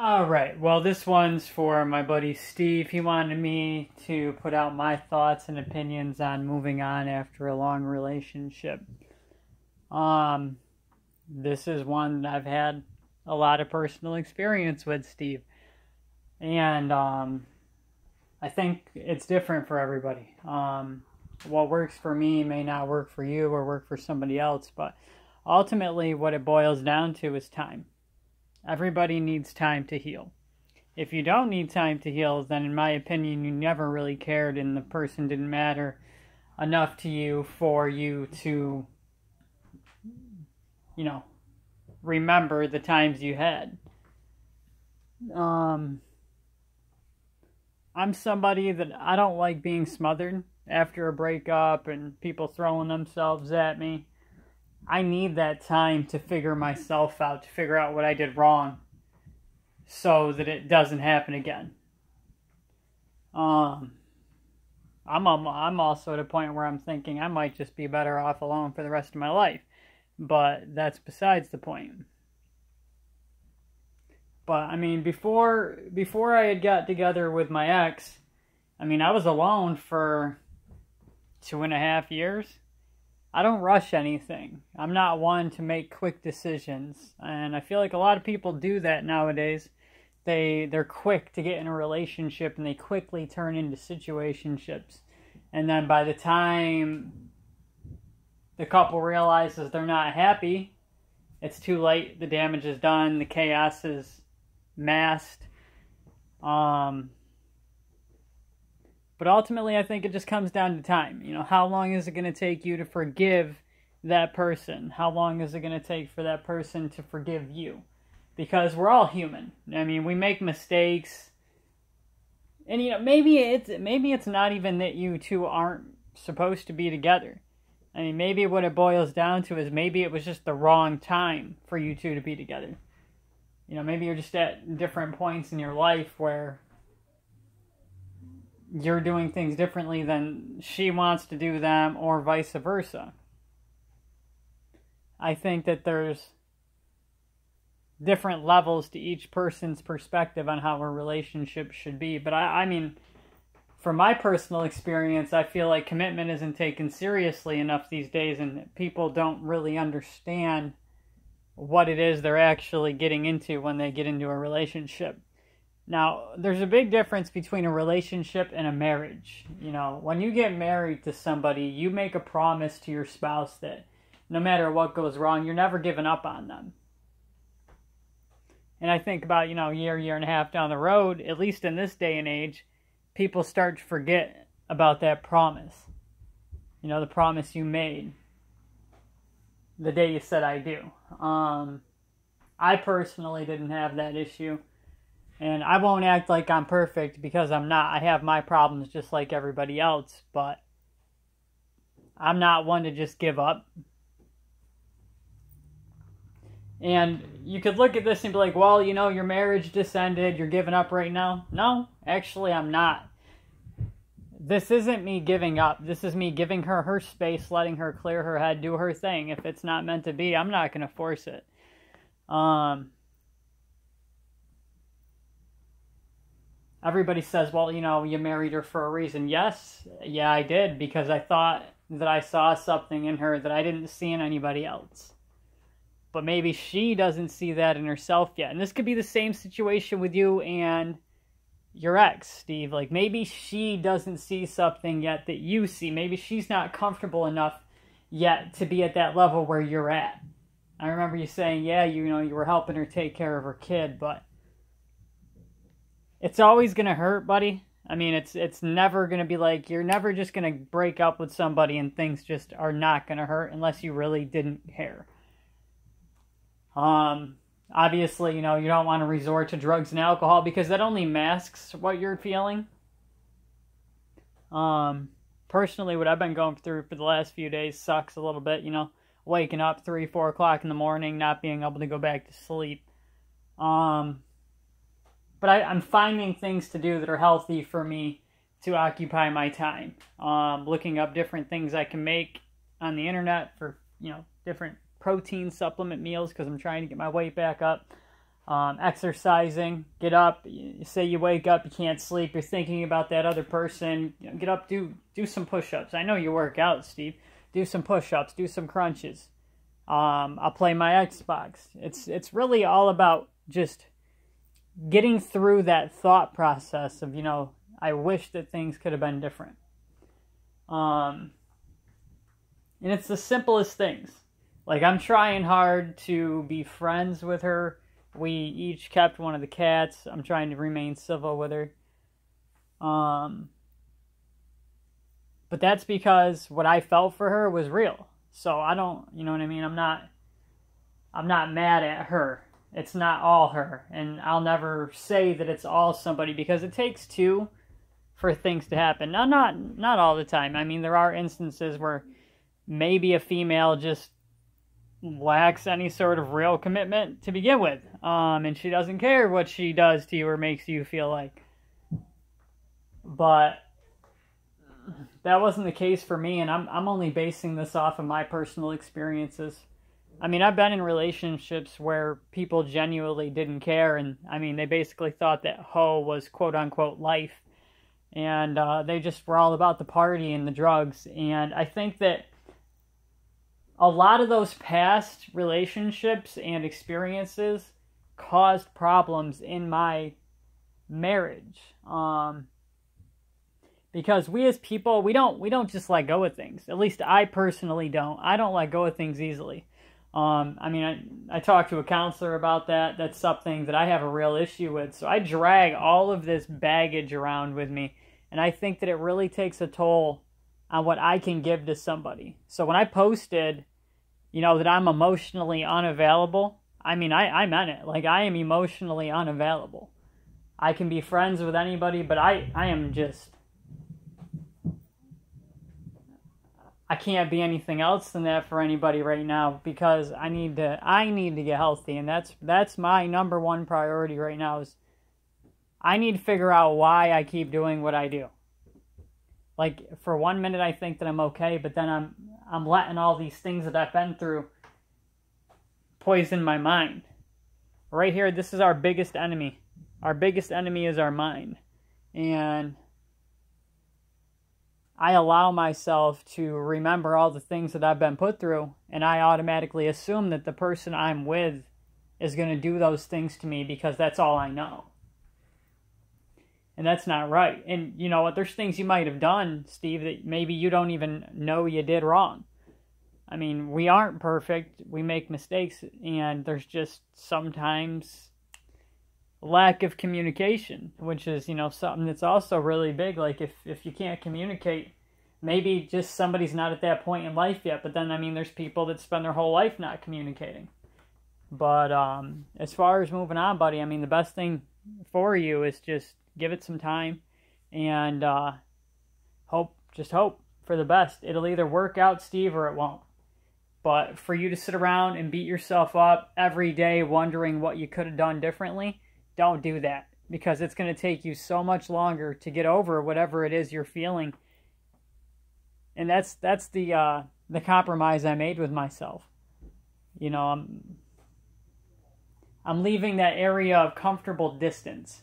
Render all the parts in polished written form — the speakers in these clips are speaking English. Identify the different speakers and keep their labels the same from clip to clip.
Speaker 1: All right. Well, this one's for my buddy Steve. He wanted me to put out my thoughts and opinions on moving on after a long relationship. Um, this is one that I've had a lot of personal experience with, Steve. And I think it's different for everybody. What works for me may not work for you or work for somebody else, but ultimately what it boils down to is time. Everybody needs time to heal. If you don't need time to heal, then in my opinion, you never really cared and the person didn't matter enough to you for you to, remember the times you had. I'm somebody that I don't like being smothered after a breakup and people throwing themselves at me. I need that time to figure myself out, to figure out what I did wrong so that it doesn't happen again. I'm also at a point where I'm thinking I might just be better off alone for the rest of my life. But that's besides the point. But, I mean, before I had got together with my ex, I was alone for 2.5 years. I don't rush anything. I'm not one to make quick decisions. And I feel like a lot of people do that nowadays. They're quick to get in a relationship and they quickly turn into situationships. And then by the time the couple realizes they're not happy, it's too late. The damage is done. The chaos is masked. But ultimately, I think it just comes down to time. How long is it going to take you to forgive that person? How long is it going to take for that person to forgive you? Because we're all human. We make mistakes. And, maybe it's not even that you two aren't supposed to be together. Maybe what it boils down to is maybe it was just the wrong time for you two to be together. Maybe you're just at different points in your life where you're doing things differently than she wants to do them, or vice versa. I think that there's different levels to each person's perspective on how a relationship should be. But from my personal experience, I feel like commitment isn't taken seriously enough these days, and people don't really understand what it is they're actually getting into when they get into a relationship. Now, there's a big difference between a relationship and a marriage. When you get married to somebody, you make a promise to your spouse that no matter what goes wrong, you're never giving up on them. And I think about, year and a half down the road, at least in this day and age, people start to forget about that promise. The promise you made the day you said I do. I personally didn't have that issue. And I won't act like I'm perfect because I'm not. I have my problems just like everybody else, but I'm not one to just give up. And you could look at this and be like, well, your marriage just ended, you're giving up right now. No, actually I'm not. This isn't me giving up. This is me giving her her space, letting her clear her head, do her thing. If it's not meant to be, I'm not going to force it. Everybody says, well, you married her for a reason. Yes, yeah, I did, because I thought that I saw something in her that I didn't see in anybody else. But maybe she doesn't see that in herself yet. And this could be the same situation with you and your ex, Steve. Like, maybe she doesn't see something yet that you see. Maybe she's not comfortable enough yet to be at that level where you're at. I remember you saying, yeah, you were helping her take care of her kid, but it's always going to hurt, buddy. It's never going to be like, you're never just going to break up with somebody and things just are not going to hurt unless you really didn't care. Obviously, you don't want to resort to drugs and alcohol because that only masks what you're feeling. Personally, what I've been going through for the last few days sucks a little bit, waking up 3, 4 o'clock in the morning, not being able to go back to sleep. But I'm finding things to do that are healthy for me to occupy my time. Looking up different things I can make on the internet for, different protein supplement meals because I'm trying to get my weight back up. exercising, get up, say you wake up, you can't sleep, you're thinking about that other person, get up, do some push-ups. I know you work out, Steve. Do some push-ups, do some crunches. I'll play my Xbox. It's really all about just getting through that thought process of, I wish that things could have been different. And it's the simplest things. Like, I'm trying hard to be friends with her. We each kept one of the cats. I'm trying to remain civil with her. But that's because what I felt for her was real. So I don't, you know what I mean? I'm not mad at her. It's not all her. And I'll never say that it's all somebody, because it takes two for things to happen. Now, not all the time. I mean, there are instances where maybe a female just lacks any sort of real commitment to begin with. And she doesn't care what she does to you or makes you feel like. But that wasn't the case for me, and I'm only basing this off of my personal experiences. I mean, I've been in relationships where people genuinely didn't care, and I mean, they basically thought that hoe was quote-unquote life, and they just were all about the party and the drugs. And I think that a lot of those past relationships and experiences caused problems in my marriage. Because we as people, we don't just let go of things. At least I personally don't. I don't let go of things easily. I mean, I talked to a counselor about that. That's something that I have a real issue with. So I drag all of this baggage around with me. And I think that it really takes a toll on what I can give to somebody. So when I posted, that I'm emotionally unavailable, I mean, I meant it. Like, I am emotionally unavailable. I can be friends with anybody, but I am just... I can't be anything else than that for anybody right now, because I need to get healthy, and that's my number one priority right now. Is I need to figure out why I keep doing what I do. Like, for 1 minute I think that I'm okay, but then I'm letting all these things that I've been through poison my mind. Right here, this is our biggest enemy. Our biggest enemy is our mind. And I allow myself to remember all the things that I've been put through, and I automatically assume that the person I'm with is going to do those things to me because that's all I know. And that's not right. And you know what? There's things you might have done, Steve, that maybe you don't even know you did wrong. I mean, we aren't perfect. We make mistakes, and there's just sometimes lack of communication, which is, something that's also really big. Like, if you can't communicate, maybe just somebody's not at that point in life yet, but then, I mean, there's people that spend their whole life not communicating. But as far as moving on, buddy, I mean, the best thing for you is just give it some time, and hope for the best. It'll either work out, Steve, or it won't. But for you to sit around and beat yourself up every day wondering what you could have done differently, don't do that, because it's going to take you so much longer to get over whatever it is you're feeling. And that's the compromise I made with myself. I'm leaving that area of comfortable distance.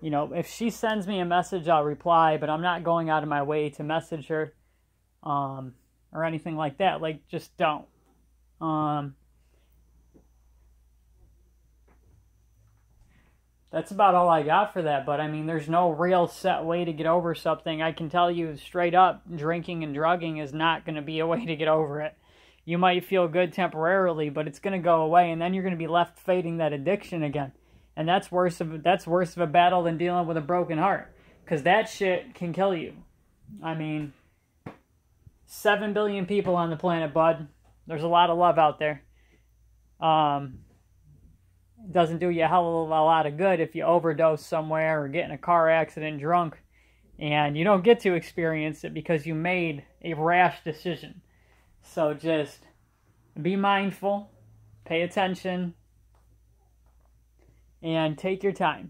Speaker 1: If she sends me a message, I'll reply, but I'm not going out of my way to message her or anything like that. Like, just don't. That's about all I got for that, but I mean, there's no real set way to get over something. I can tell you straight up, drinking and drugging is not going to be a way to get over it. You might feel good temporarily, but it's going to go away, and then you're going to be left fighting that addiction again. And that's worse of a battle than dealing with a broken heart, because that shit can kill you. I mean, 7 billion people on the planet, bud. There's a lot of love out there. It doesn't do you a hell of a lot of good if you overdose somewhere or get in a car accident drunk and you don't get to experience it because you made a rash decision. So just be mindful, pay attention, and take your time.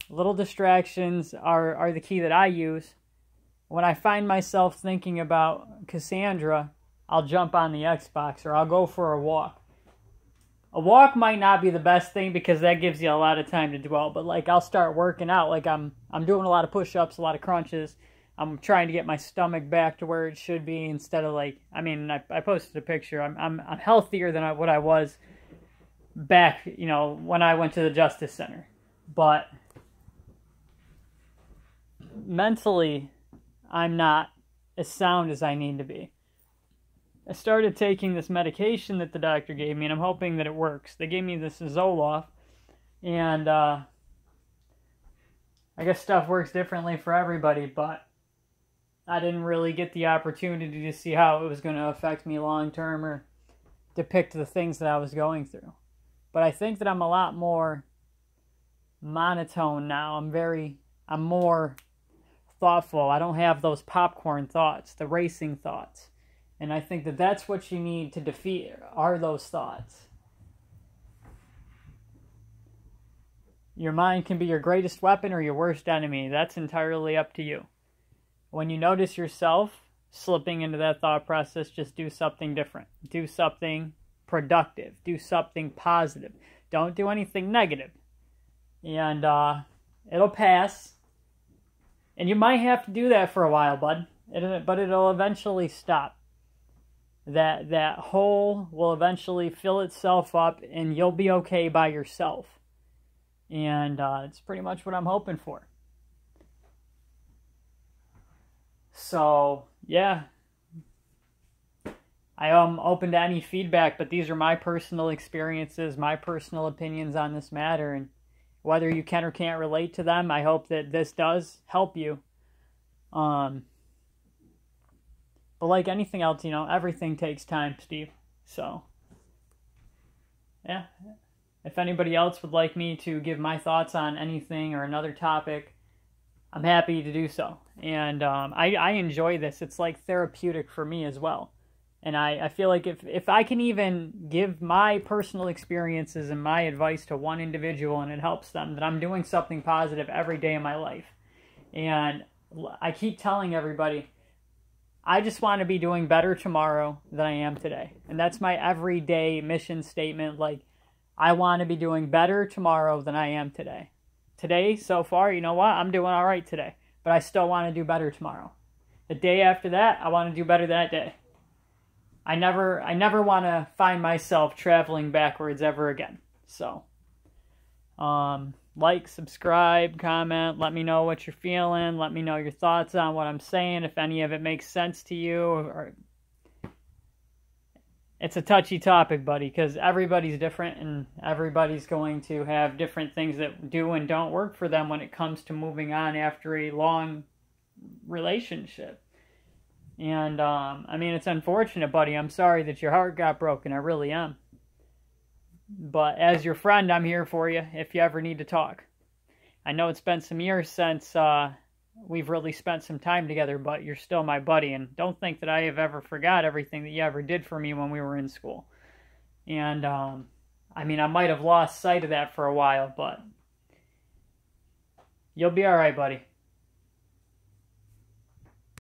Speaker 1: Little distractions are the key that I use. When I find myself thinking about Cassandra, I'll jump on the Xbox or I'll go for a walk. a walk might not be the best thing because that gives you a lot of time to dwell. But like I'll start working out. Like I'm doing a lot of push-ups, a lot of crunches. I'm trying to get my stomach back to where it should be instead of like, I mean, I posted a picture. I'm healthier than what I was back, you know, when I went to the Justice Center. But mentally, I'm not as sound as I need to be. I started taking this medication that the doctor gave me, and I'm hoping that it works. They gave me this Zoloft, and I guess stuff works differently for everybody, but I didn't really get the opportunity to see how it was going to affect me long term or depict the things that I was going through. But I think that I'm a lot more monotone now. I'm more thoughtful. I don't have those popcorn thoughts, the racing thoughts. And I think that that's what you need to defeat are those thoughts. Your mind can be your greatest weapon or your worst enemy. That's entirely up to you. When you notice yourself slipping into that thought process, just do something different. Do something productive. Do something positive. Don't do anything negative. And it'll pass. And you might have to do that for a while, bud. But it'll eventually stop. That hole will eventually fill itself up, and you'll be okay by yourself. And it's pretty much what I'm hoping for. So, yeah. I am open to any feedback, but these are my personal experiences, my personal opinions on this matter, and whether you can or can't relate to them, I hope that this does help you. But like anything else, you know, everything takes time, Steve. So, yeah. If anybody else would like me to give my thoughts on anything or another topic, I'm happy to do so. And I enjoy this. It's like therapeutic for me as well. And I feel like if I can even give my personal experiences and my advice to one individual and it helps them, then I'm doing something positive every day of my life. And I keep telling everybody, I just want to be doing better tomorrow than I am today. And that's my everyday mission statement. Like, I want to be doing better tomorrow than I am today. Today, so far, you know what? I'm doing all right today. But I still want to do better tomorrow. The day after that, I want to do better that day. I never want to find myself traveling backwards ever again. So, like, subscribe, comment, let me know what you're feeling, let me know your thoughts on what I'm saying, if any of it makes sense to you. Or it's a touchy topic, buddy, because everybody's different and everybody's going to have different things that do and don't work for them when it comes to moving on after a long relationship. And, I mean, it's unfortunate, buddy. I'm sorry that your heart got broken. I really am. But as your friend, I'm here for you if you ever need to talk. I know it's been some years since we've really spent some time together, but you're still my buddy. And don't think that I have ever forgot everything that you ever did for me when we were in school. And, I mean, I might have lost sight of that for a while, but you'll be all right, buddy.